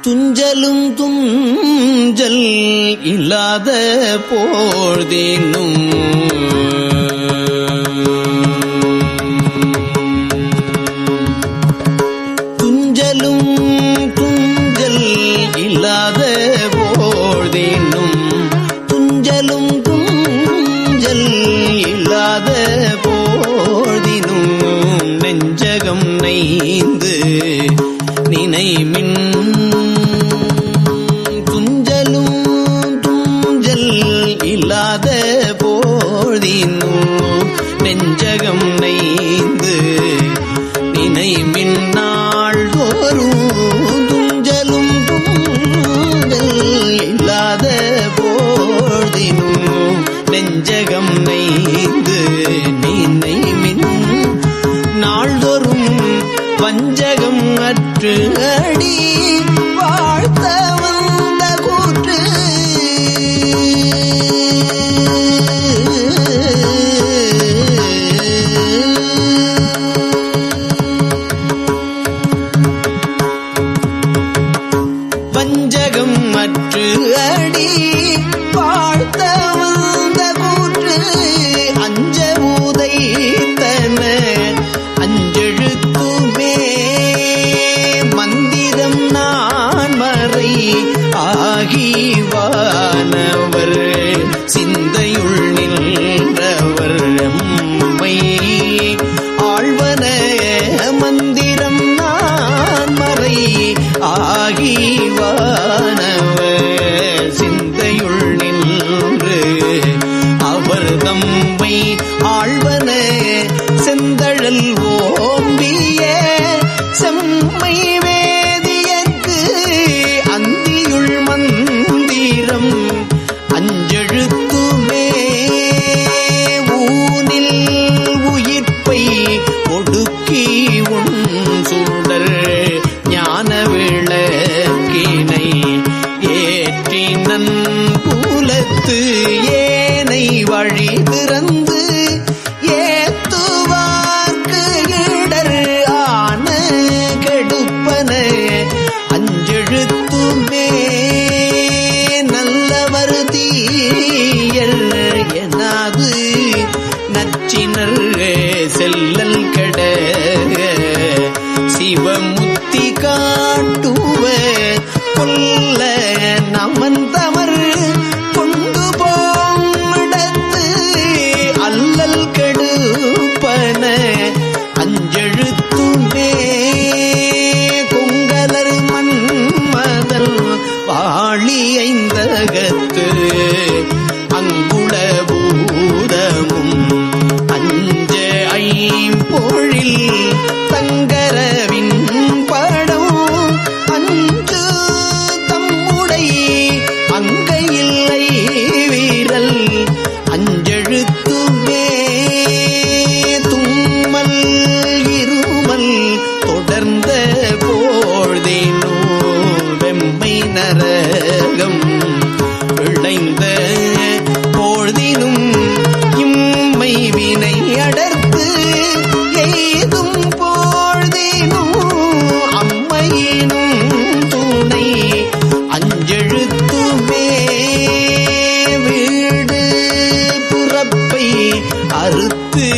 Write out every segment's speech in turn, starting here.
துஞ்சலும் துஞ்சல் இல்லாத போழ்தினும் துஞ்சலும் துஞ்சல் இல்லாத போழ்தினும் துஞ்சலும் துஞ்சல் இல்லாத போழ்தினும் நெஞ்சகம் நைந்து நினைமின் துஞ்சலும் துஞ்சல் இல்லாத போழ்தினும் நெஞ்சகம் நைந்து நினைமின் நாள்தோறும் துஞ்சலும் துஞ்சல் இல்லாத போழ்தினும் நெஞ்சகம் நைந்து நினைமின் நாள்தோறும் வஞ்சகம் அற்று அடி வாழ்த்த வந்த கூற்று வஞ்சகம் அற்று அடி வாழ்த்த வந்த கூற்று அஞ்ச உதைத்தன அஞ்செழுத்துமே மந்திரம் நான் மறை ஆகிவானவர் சிந்தையுள் நின்றவர் எம்மை ஆழ்வன மந்திரம் நான் மறை ஆகிவானவர் சிந்தையுள் நின்று அவர் தம்மை ஆழ்வன செந்தழல் ஓம்பிய செம்மை வேதியற்கு அந்தியுள் மந்திரம் அஞ்செழுத்துமே ஊனில் உயிர்ப்பை ஒடுக்கி உன் சுடர் ஞான விளக்கினை ஏற்றினன் புலத்து ஏனை வழி திறந்து ஏத்துவார்க்கு இடர் ஆன கெடுப்பன அஞ்செழுத்துமே நல்லவர் தீயர் எனாது நச்சினர் செல்லல் கெட சிவமுத்தி காட்டுவ கொல்ல நமன் தமர் கொண்டு போடத்து அல்லல் கெடுப்பன அஞ்செழுத்துமே கொங்கலர் மன்மதல் வாழி ஐந்தகத்து அங்குள பூதமும் அஞ்ச ஐம்பொழில் தங்கரவின் படம் அஞ்சு தம்முடை அங்கையில்லை வீரல் அஞ்செழுத்துமே தும்மல் இருமல் தொடர்ந்த போழ்தினோ வெம்மை நரகம் விளைந்த போழ்தினும் இம்மை வினை அடர்த்து எய்தும் போழ்தினும் அம்மையினும் துணை அஞ்செழுத்துமே வீடு புறப்பை அறுத்து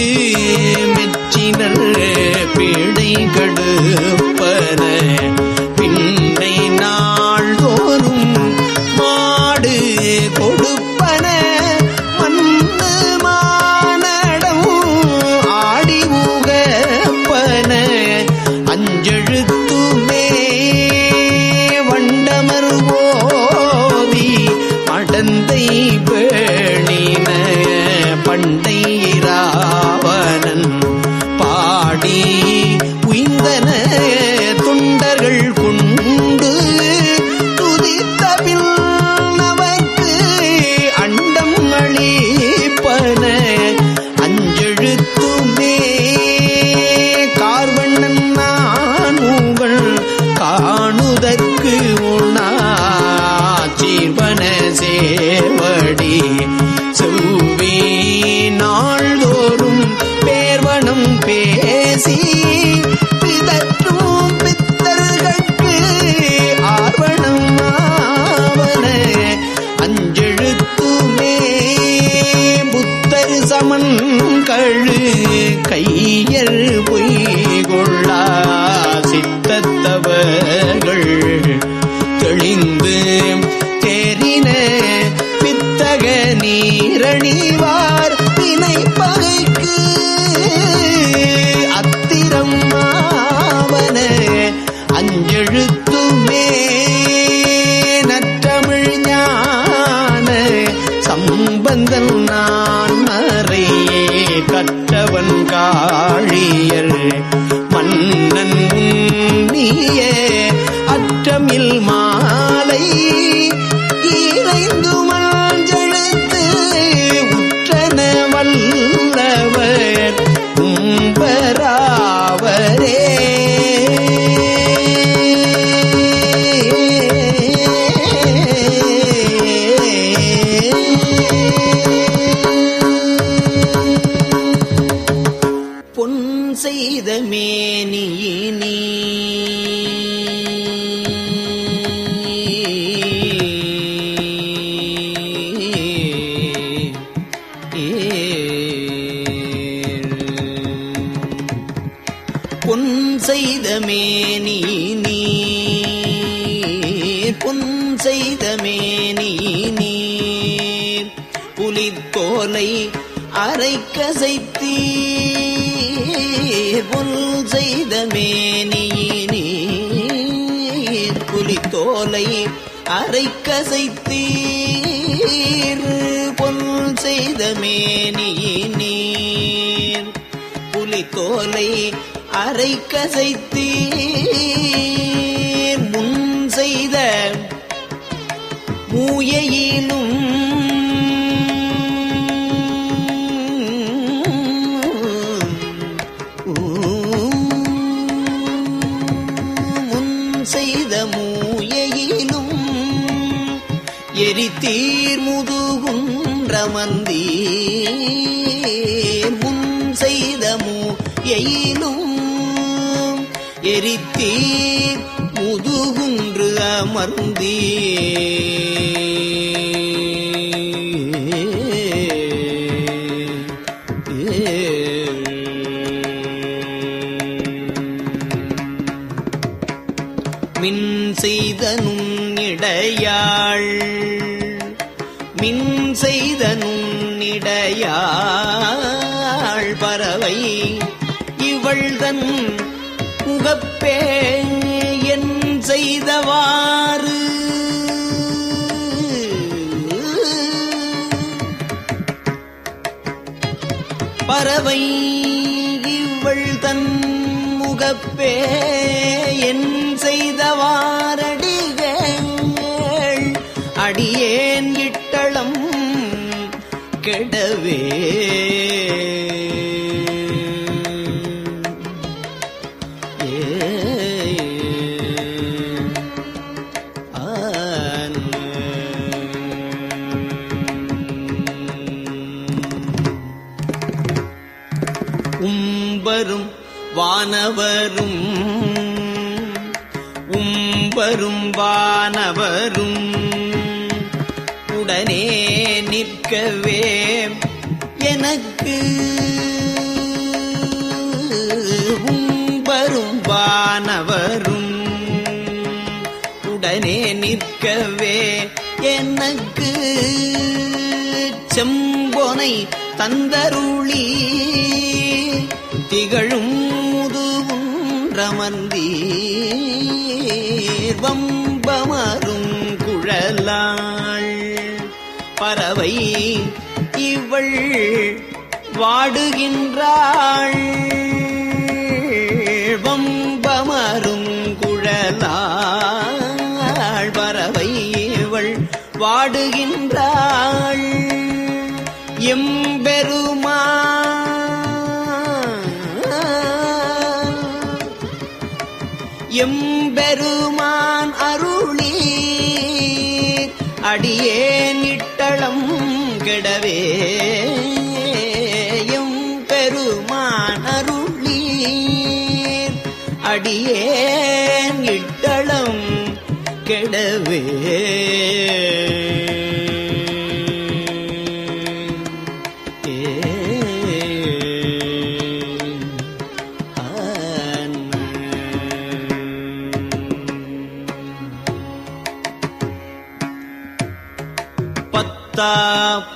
மெச்சினர் பீடை கடுப்பன பின்னை நாள்தோறும் மாடு கொடுப்பன மண்ணு மானடம் ஆடி உகப்பன அஞ்செழுத்துமே வண்டமர் ஓவி மடந்தை பேணின பண்டை இராவணன் பாடி உய்ந்தன தொண்டர்கள் கொண்டு துதித்தபில் நமக்கு அண்டம் அளிப்பன அஞ்செழுத்துமே கார்வண்ணன் நான் உங்கள் காணுதற்கு உணா சீர்வன சேவடி செவ்வி நாள்தோறும் பேர்வனம் பேசி பிதற்றும் பித்தர்களுக்கு ஆர்வன மாலை இறைந்து மஞ்செழுத்து உற்றன வல்லவர் கும்பராவரே. பொன் செய்த மேனியினி பொன் செய்த மேனி நீர், பொன் செய்த மேனி நீர், புலித்தோலை அரைக்கசைத்தீர். பொன் செய்த மேனி நீர், புலித்தோலை அரைக்கசைத்தீர். பொன் செய்த மேனி நீர், புலித்தோலை அரைக்கசைத்தீர். முன் செய்த மூயையிலும் முன் செய்த மூயையிலும் எரித்தீர் முதுகுன்றமந்தீர். முன் செய்த மூயையிலும் எரித்தீர் முதுகுன்று அமர்ந்தீர். மின் செய்த நுண்ணிடையாள், மின் செய்த நுண்ணிடையாள் பறவை இவள்தன் முகப்பே என் செய்தவாறு. பறவை இவள் தன் முகப்பே என் செய்தவாரடிகள் அடியேன் இட்டளம் கெடவே. உம்பரும் வானவரும் உம்பரும் வானவரும் உடனே நிற்கவே எனக்கு. உம்பரும் வானவரும் உடனே நிற்கவே எனக்கு செம்பொனை தந்தருளி திகழும் முதுகுன்றமந்தீர். வம்பமரும் குழலாள் பறவை இவள் வாடுகின்றாள். வம்பமரும் குழலாள் பறவை இவள் வாடுகின்றாள். எம்பெருமான் அருளி அடியேன் இட்டளம் கெடவே. எம்பெருமான் அருளி அடியேன் இட்டளம் கெடவே.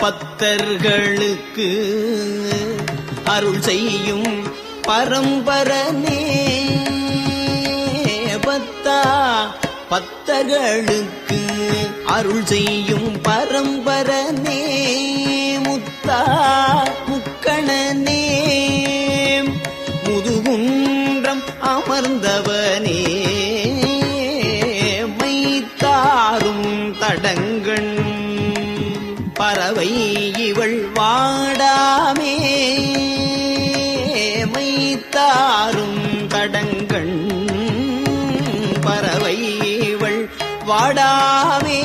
பத்தர்களுக்கு அருள் செய்யும் பரம்பரனே. பத்தர்களுக்கு அருள் செய்யும் பரம்பரனே. முத்தா முக்கணனே முதுகுன்றம் அமர்ந்தவனே. மைத்த தடங்கண் பறவை இவள் வாடாமே மைத்தாரும் தடங்கண் பறவை இவள் வாடாமே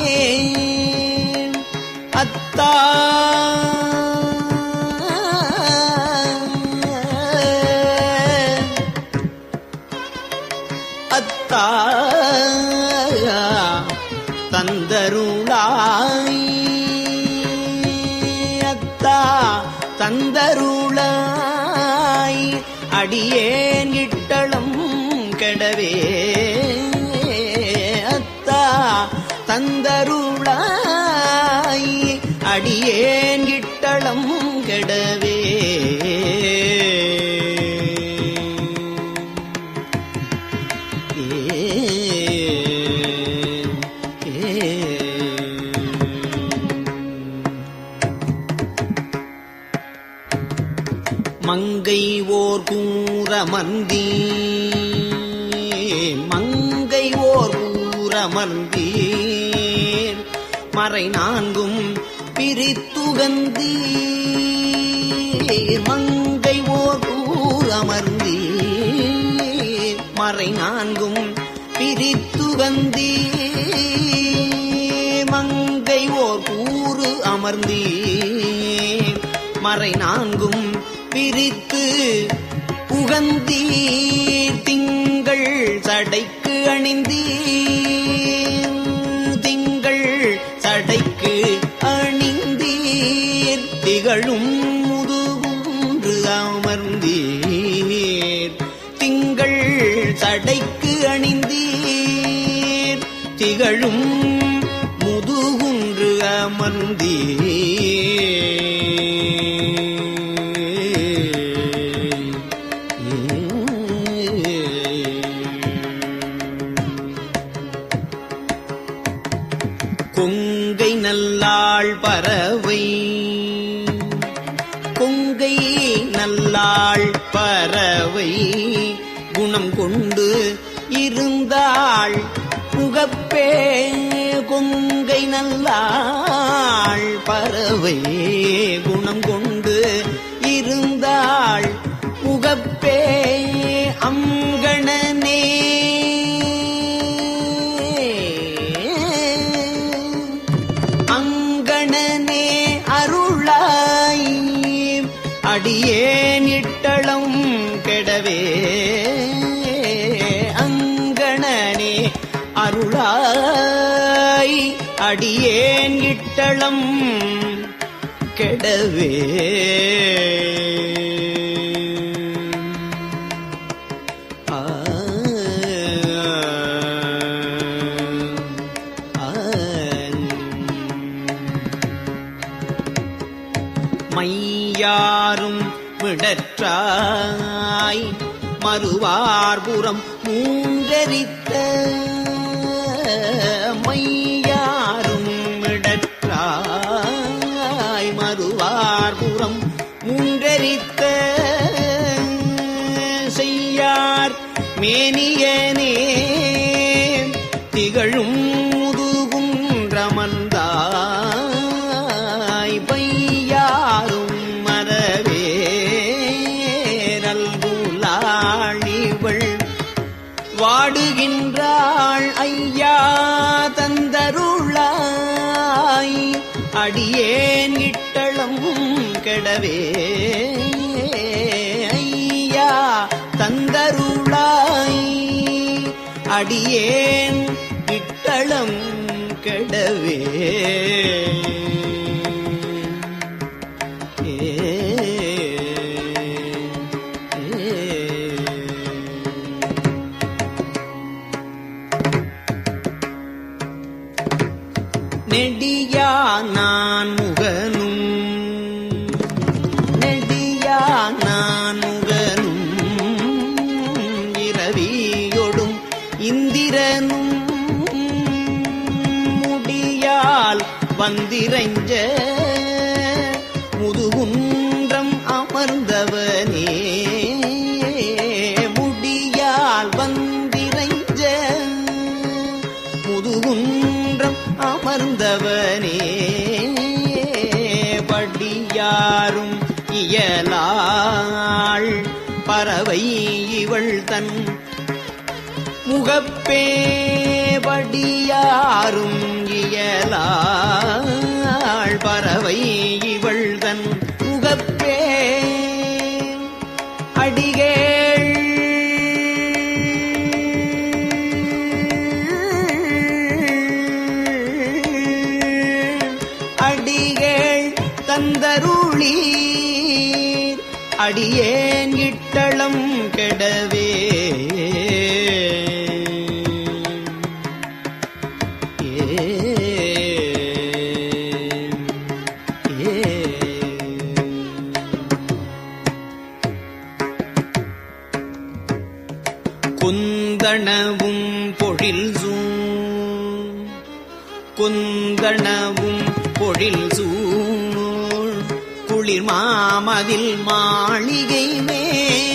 அத்தா அத்தா தந்தருளாய் அத்தா தந்தருளாய் அடியேன் இட்டளம் கெடவே அத்தா தந்தருளாய் அடியேன் இட்டளம் கெடவே மங்கை ஓர் கூறமர்ந்தீ மங்கை ஓர் கூறமர்ந்தீர் மறை நான்கும் பிரித்துகந்தீர் மங்கை ஓர் கூறமர்ந்தீர் மறை நான்கும் பிரித்துகந்தீர் மங்கை ஓர் கூறு அமர்ந்தீர் மறை நான்கும் பிரித்து புகந்தீர் திங்கள் சடைக்கு அணிந்தீர் திங்கள் சடைக்கு அணிந்தீர் திகழும் முதுகுன்று அமர்ந்தீர் திங்கள் சடைக்கு அணிந்தீர் திகழும் முதுகுன்று அமர்ந்தீர் கொங்கை நல்லாள் பறவை கொங்கை நல்லாள் பறவை குணம் கொண்டு இருந்தாள் புகப்பே கொங்கை நல்லாள் பறவை குணம் கொண்டு இருந்தாள் புகப்பே அங்கணனே அடியேன் இட்டளம் கெடவே அங்கணனே அருளாய் அடியேன் இட்டளம் கெடவே மையாரும் விடற்றாய் மறுவார்புறம் மூன்றெரித்த மையாரும் விடற்றாய் மறுவார்புறம் மூன்றெரித்த செய்யார் மேனியனே திகழும் முதுகுன்றமர்ந்தாய் பையாரும் மரவே நல்குலாழிவள் வாடுகின்றாள் ஐயா தந்தருளாய் அடியேன் இட்டளம் கெடவே ஐயா தந்தருளாய் அடியேன் இட்டளம் கெடவே நெடியா நான் முகனும் நெடியா நான் முகனும் இரவியொடும் இந்திரனும் முடியால் வந்திரைஞ்ச முதுகுன்றம் அமர்ந்தவனே முடியால் வந்திரைஞ்ச முதுகுன்றம் குன்றம் அமர்ந்தவனே படியாரும் இயலாள் பறவை இவள் தன் முகப்பே படியாரும் இயலாள் பறவை இவள் தன் முகப்பே அடிகேள் அடிகேள் தந்தருளீர் அடியேன் இட்டளம் கெடவே குந்தணவும் பொழில் குந்தணவும் பொழில் சூழ் குளிர் மாமதில் மாளிகை மேல்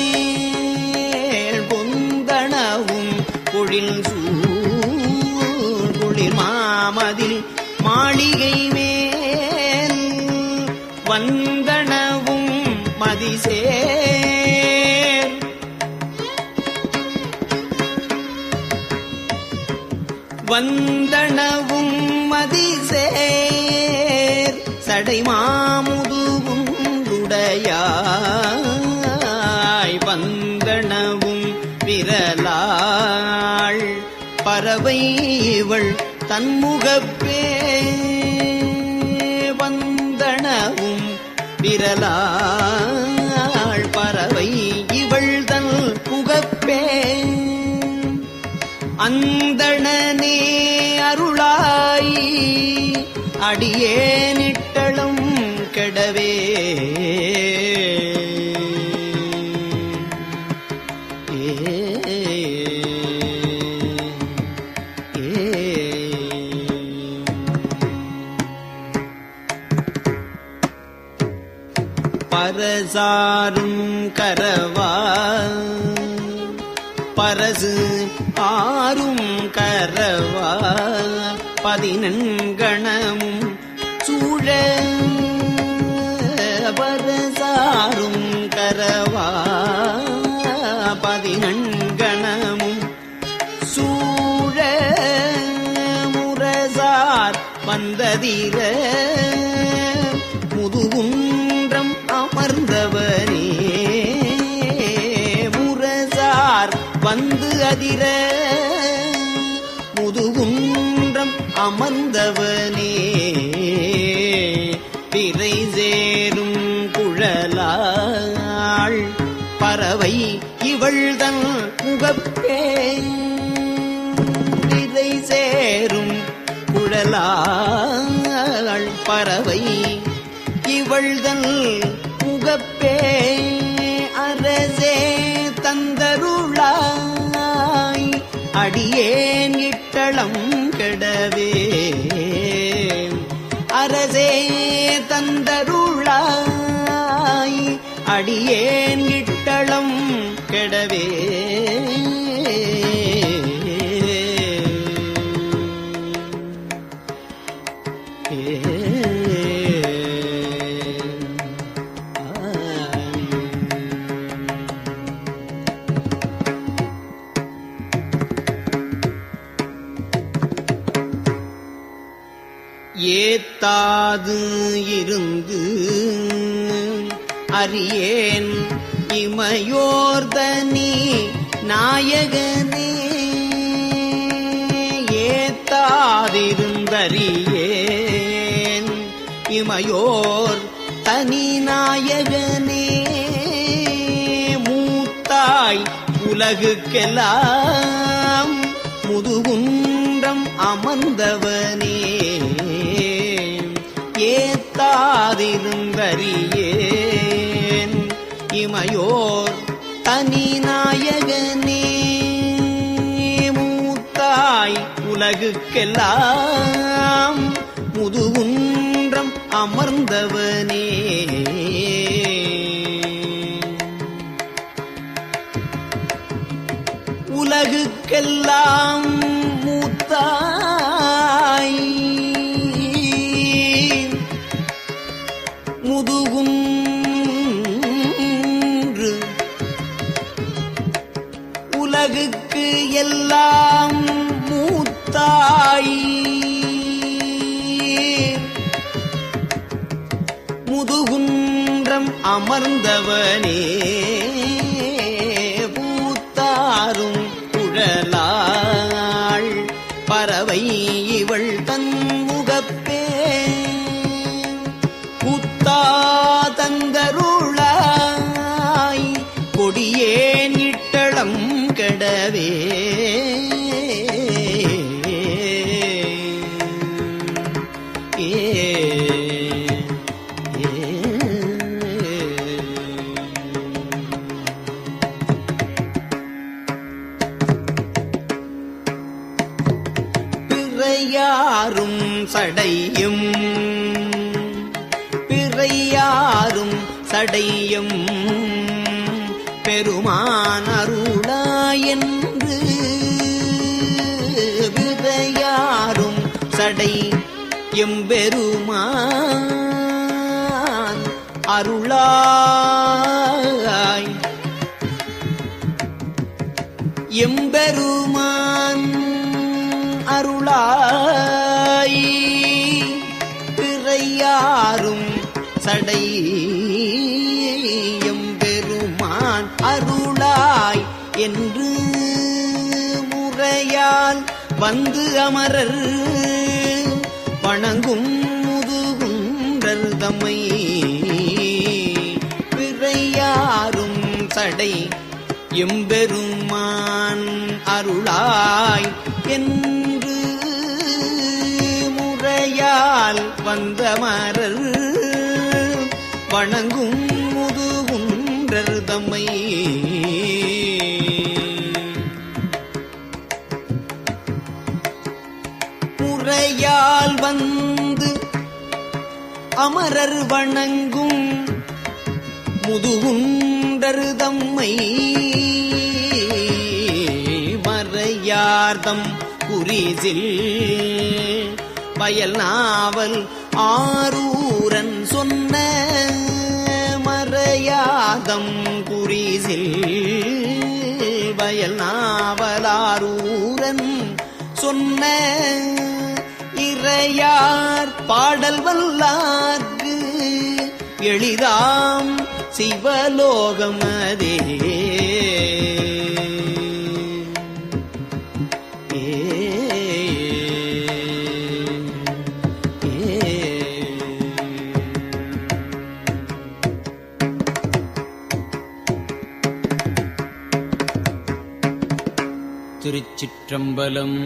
குந்தணவும் பொழில் சூழ் குளிர் மாமதில் மாளிகை மேல் வந்தனவும் மதிசே வந்தனவும் மதிசேர் சடைமாமுதுவும் உடையாய் வந்தனவும் விரலாள் பறவை இவள் தன்முகப்பே வந்தனவும் விரலாள் பறவை இவள் தன் முகப்பே அந்தணனே அருளாய் அடியேனிட்டளும் கெடவே பரசாரும் கரவா பரசு ஆரும் கரவா பதினெண்கணமும் சூழ பரசாரும் கரவா பதினெண்கணமும் சூழ முரசார் வந்ததிர முதுகுன்றம் அமர்ந்தவனே முரசார் வந்து அதிர முதுகுன்றம் அமர்ந்தவனே பிறை சேரும் குழலாள் பறவை இவள் தன் முகப்பே பிறை சேரும் குழலாள் பறவை இவள் தன் முகப்பே அரசே தந்தருளாய் அடியேன் இட்டளம் கெடவே அரசே தந்தருளாய் அடியேன் இட்டளம் கெடவே ஏத்தாது இருந்து அறியேன் இமையோர்தனி நாயகனே ஏத்தாதிருந்தறியேன் இமையோர் தனி நாயகனே மூத்தாய் உலகுக்கெல்லாம் முதுகுன்றம் அமர்ந்தவனே ஏத்தாதிருந்தறியேன் இமையோர் தனி நாயகனே மூத்தாய் உலகுக்கெல்லாம் முதுகுன்றம் அமர்ந்தவனே உலகுக்கெல்லாம் மூத்தாய் அமர்ந்தவனே பூத்தாரும் குழலாள் பறவை இவள் தன் முகப்பே புத்தா தந்தருளாய் கொடியேன் இட்டளம் கெடவே பிறையாரும் சடையும் பிறையாரும் சடையும் பெருமான் அருளாயென்று பிறையாரும் சடை எம்பெருமான் அருளாய் எம்பெருமான் அருளாய் பிறையாரும் சடை எம்பெருமான் அருளாய் என்று முறையால் வந்து அமரர் வணங்கும் முதுகுன்றர் தம்மை பிறையாரும் சடை எம்பெருமான் அருளாய் என்று முறையால் வந்தமரர் வணங்கும் முதுகுன்றர் தம்மை முறையால் வந்து அமரர் வணங்கும் முதுகுன்றர் தம்மை மறையார்தம் குறிசில் வயல் நாவல் ஆரூரன் சொன்ன மறையார்தம் குறிசில் வயல் நாவலாரூரன் சொன்ன இறையார் பாடல் வல்லார்க்கு எளிதாம் சிவலோகம் அதே திருச்சிற்றம்பலம்.